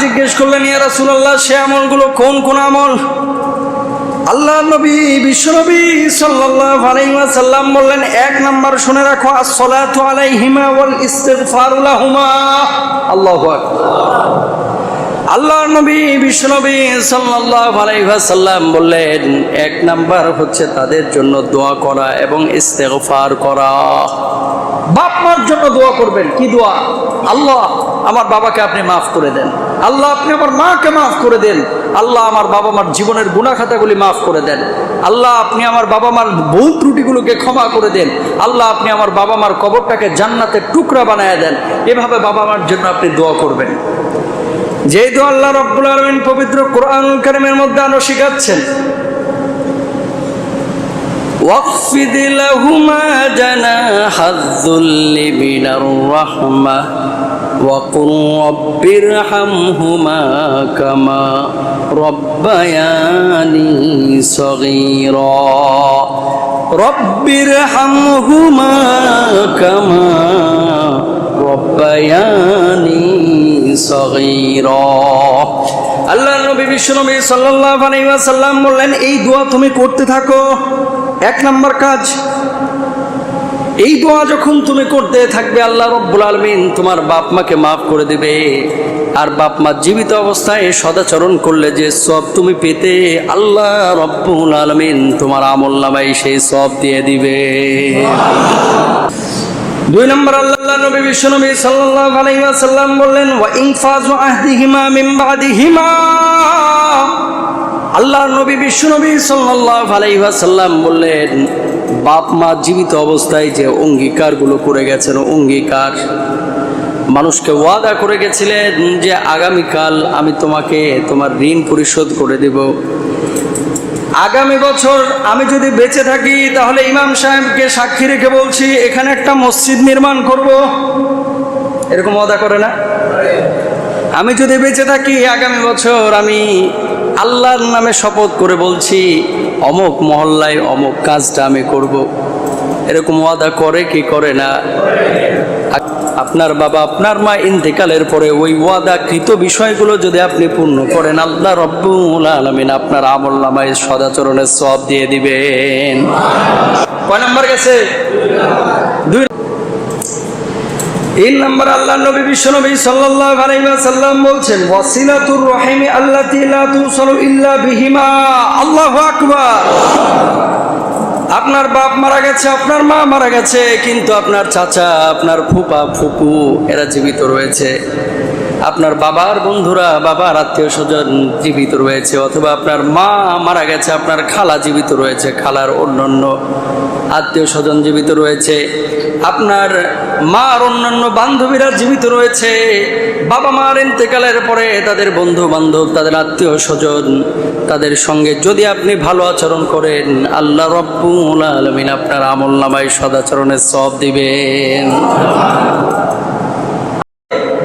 জিজ্ঞেস করলেন, ইয়া রাসূলুল্লাহ, সে আমলগুলো কোন কোন আমল? আল্লাহর নবী বিশ্বনবী সাল্লাল্লাহু আলাইহি ওয়াসাল্লাম বললেন, এক নাম্বার শুনে রাখো, আসসালাতু আলাইহিমা ওয়াল ইস্তিগফারু লাহুমা। আল্লাহু আকবার। আল্লাহর নবী বিশ্বনবী সাল্লাল্লাহু আলাইহি ওয়াসাল্লাম বললেন, এক নাম্বার হচ্ছে তাদের জন্য দোয়া করা এবং ইস্তিগফার করা। বাপ মার জন্য দোয়া করবেন। কি দোয়া? আল্লাহ আমার বাবাকে আপনি মাফ করে দেন, আল্লাহ আপনি আমার মাকে মাফ করে দেন, আল্লাহ আমার বাবা মার জীবনের গুনাহ খাতাগুলি মাফ করে দেন, আল্লাহ আপনি আমার বাবা মার ভুল ত্রুটিগুলোকে ক্ষমা করে দেন, আল্লাহ আপনি আমার বাবা মার কবরটাকে জান্নাতের টুকরা বানায় দেন। এভাবে বাবা মার জন্য আপনি দোয়া করবেন। যেহেতু আল্লাহ রাব্বুল আলামিন পবিত্র কোরআনুল কারীমের মধ্যে আরো শিখাচ্ছেন, ওয়াকফিদ লাহুমা জানাহায-যুল্লি মিনার রাহমাহ ওয়া কুর রাব্বিরহামহুমা কামা রাব্বায়ানি সগীরা। রাব্বিরহামহুমা কামা রাব্বায়ানি সগীরা। আল্লাহর নবী বিশ্বনবী সাল্লাল্লাহু আলাইহি ওয়াসাল্লাম বললেন, এই দোয়া তুমি করতে থাকো। এক নাম্বার কাজ, এই দোয়া যখন তুমি করতে থাকবে, আল্লাহ রাব্বুল আলামিন তোমার বাপ মাকে মাফ করে দিবে। আর বাপ মা জীবিত অবস্থায় সদাচরণ করলে যে সওয়াব তুমি পেতে, আল্লাহ রাব্বুল আলামিন তোমার আমলনামায় সেই সওয়াব দিয়ে দিবে। দুই নম্বর, আল্লাহ নবী বিশ্বনবী সাল্লাল্লাহু আলাইহি ওয়াসাল্লাম বললেন, ওয়া ইনফাযু আহদিহিমা মিন বাদিহিমা। আল্লাহ নবী বিশ্বনবী সাল্লাল্লাহু আলাইহি ওয়াসাল্লাম বললেন, বাপ মা জীবিত অবস্থায় যে অঙ্গীকারগুলো করে গেছেন, অঙ্গীকার মানুষকে ওয়াদা করে গেছিলেন যে আগামীকাল আমি তোমাকে তোমার ঋণ পরিশোধ করে দেব, আগামী বছর আমি যদি বেঁচে থাকি তাহলে ইমাম সাহেবকে সাক্ষী রেখে বলছি এখানে একটা মসজিদ নির্মাণ করব। এরকম ওয়াদা করে না? আমি যদি বেঁচে থাকি আগামী বছর আমি আল্লাহর নামে শপথ করে বলছি অমুক মহল্লায় অমুক কাজটা আমি করব। এরকম ওয়াদা করে কি করে না? আপনার বাবা আপনার মা ইন্তেকালের পরে ওই ওয়াদাকৃত বিষয়গুলো যদি আপনি পূর্ণ করেন, আল্লাহ রাব্বুল আলামিন আপনার আমলনামায় সদাচরণের সওয়াব দিয়ে দিবেন। কয় নাম্বার গেছে? দুই। তিন নাম্বার, আল্লাহ নবী বিশ্বনবী সাল্লাল্লাহু আলাইহি ওয়াসাল্লাম বলছেন, ওয়াসিলাতুর রহিমি আল্লাতী লা তুসালু ইল্লা বিহিমা। আল্লাহু আকবার। আপনার বাপ মারা গেছে, আপনার মা মারা গেছে, কিন্তু আপনার চাচা, আপনার ফুপা ফুপু এরা জীবিত রয়েছে, আপনার বাবার বন্ধুরা, বাবার আত্মীয় স্বজন জীবিত রয়েছে, অথবা আপনার মা মারা গেছে, আপনার খালা জীবিত রয়েছে, খালার অন্যান্য আত্মীয় স্বজন জীবিত রয়েছে, আপনার মার অন্যান্য বান্ধবীরা জীবিত রয়েছে। বাবা মার ইন্তেকালের পরে তাদের বন্ধু বান্ধব, তাদের আত্মীয় স্বজন, তাদের সঙ্গে যদি আপনি ভালো আচরণ করেন, আল্লাহ রাব্বুল আলামিন আপনার আমলনামায় সদাচরণের সওয়াব দিবেন।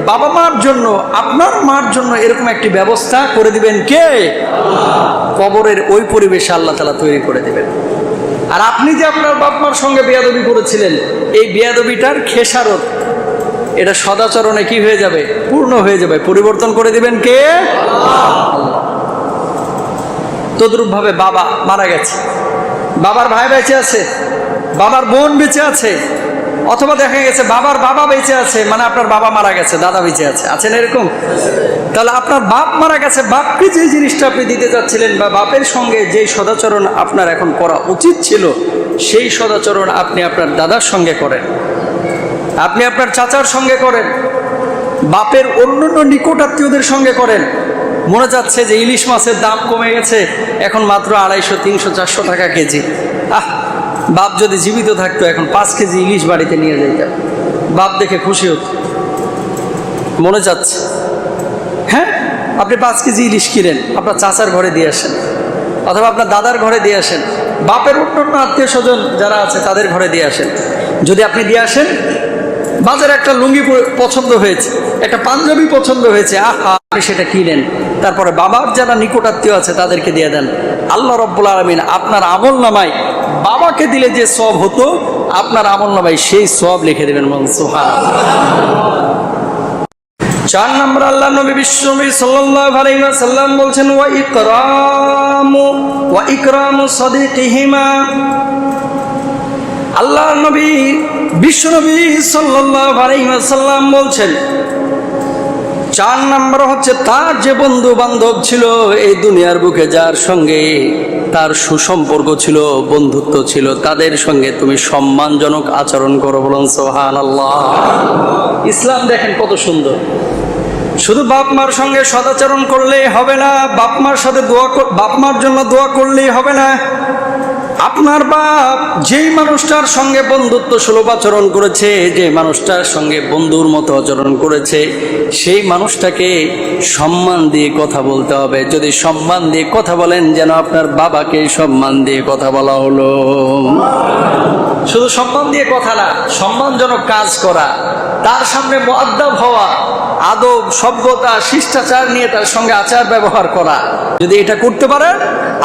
বাবা মার জন্য, আপনার মার জন্য এরকম একটি ব্যবস্থা করে দিবেন কে? কবরের ওই পরিবেশে আল্লাহ তাআলা তৈরি করে দিবেন। আর আপনি যে আপনার বাপ মার সঙ্গে বেয়াদবি করেছিলেন, এই বেয়াদবিটার খেসারত এটা সদাচরণে কি হয়ে যাবে? পূর্ণ হয়ে যাবে। পরিবর্তন করে দিবেন কে? আল্লাহ। তদ্রূপ ভাবে বাবা মারা গেছে, বাবার ভাই বেঁচে আছে, বাবার বোন বেঁচে আছে, অথবা দেখা গেছে বাবার বাবা বেঁচে আছে, মানে আপনার বাবা মারা গেছে, দাদা বেঁচে আছে, আছেন এরকম? তাহলে আপনার বাপ মারা গেছে, বাপকে যে জিনিসটা আপনি দিতে চাচ্ছিলেন বা বাপের সঙ্গে যেই সদাচরণ আপনার এখন করা উচিত ছিল, সেই সদাচরণ আপনি আপনার দাদার সঙ্গে করেন, আপনি আপনার চাচার সঙ্গে করেন, বাপের অন্যান্য নিকট আত্মীয়দের সঙ্গে করেন। মনে যাচ্ছে যে ইলিশ মাছের দাম কমে গেছে, এখন মাত্র 250, 300, 400 টাকা কেজি। বাপ যদি জীবিত থাকতো এখন 5 কেজি ইলিশ বাড়িতে নিয়ে যাইতাম, বাপ দেখে খুশি হতো। মনে যাচ্ছে, হ্যাঁ, আপনি 5 কেজি ইলিশ কিনেন, আপনার চাচার ঘরে দিয়ে আসেন, অথবা আপনার দাদার ঘরে দিয়ে আসেন, বাপের অন্যান্য আত্মীয় স্বজন যারা আছে তাদের ঘরে দিয়ে আসেন। যদি আপনি দিয়ে আসেন, বাজারে একটা লুঙ্গি পছন্দ হয়েছে, একটা পাঞ্জাবি পছন্দ হয়েছে, আপনি সেটা কিনেন, তারপরে বাবার যারা নিকটাত্মীয় আছে তাদেরকে দিয়ে দেন। আল্লাহ রাব্বুল আলামিন আপনার আমলনামায় বাবাকে দিলে যে সওয়াব হতো, আপনার আমলনামায় সেই সওয়াব লিখে দেবেন। সুবহানাল্লাহ। 4 নম্বর আল্লাহ নবী বিশ্বনবী সাল্লাল্লাহু আলাইহি ওয়াসাল্লাম বলছেন ওয়া ইকরামু সাদিকিহিমা। আল্লাহ নবী বিশ্বনবী সাল্লাল্লাহু আলাইহি ওয়াসাল্লাম বলছেন 4 নম্বর হচ্ছে তার যে বন্ধু বান্ধব ছিল এই দুনিয়ার বুকে, যার সঙ্গে তার সুসম্পর্ক ছিল, বন্ধুত্ব ছিল, তাদের সঙ্গে তুমি সম্মানজনক আচরণ করো। বলুন সুবহানাল্লাহ। ইসলাম দেখেন কত সুন্দর। শুধু বাপ মার সঙ্গে সদাচরণ করলেই হবে না, বাপ মার সাথে বাপ মার জন্য দোয়া করলেই হবে না। আপনার বাপ যেই মানুষটার সঙ্গে বন্ধুত্ব সুলভ আচরণ করেছে, যে মানুষটার সঙ্গে বন্ধুর মতো আচরণ করেছে, সেই মানুষটাকে সম্মান দিয়ে কথা বলতে হবে। যদি সম্মান দিয়ে কথা বলেন, যেন আপনার বাবাকে সম্মান দিয়ে কথা বলা হলো। শুধু সম্মান দিয়ে কথা না, সম্মানজনক কাজ করা, তার সামনে মুআদ্দাব হওয়া, আদব সভ্যতা শিষ্টাচার নিয়ে তার সঙ্গে আচার ব্যবহার করা। যদি এটা করতে পারেন,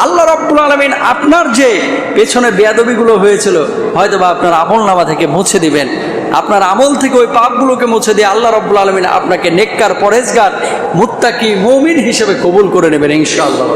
আল্লাহ রাব্বুল আলামিন আপনার যে পেছনে বেয়াদবিগুলো হয়েছিল হয়তো বা আপনার আমলনামা থেকে মুছে দিবেন। আপনার আমল থেকে ওই পাপগুলোকে মুছে দিয়ে আল্লাহ রাব্বুল আলামিন আপনাকে নেককার, পরহেজগার, মুত্তাকি, মুমিন হিসেবে কবুল করে নেবেন ইনশাআল্লাহ।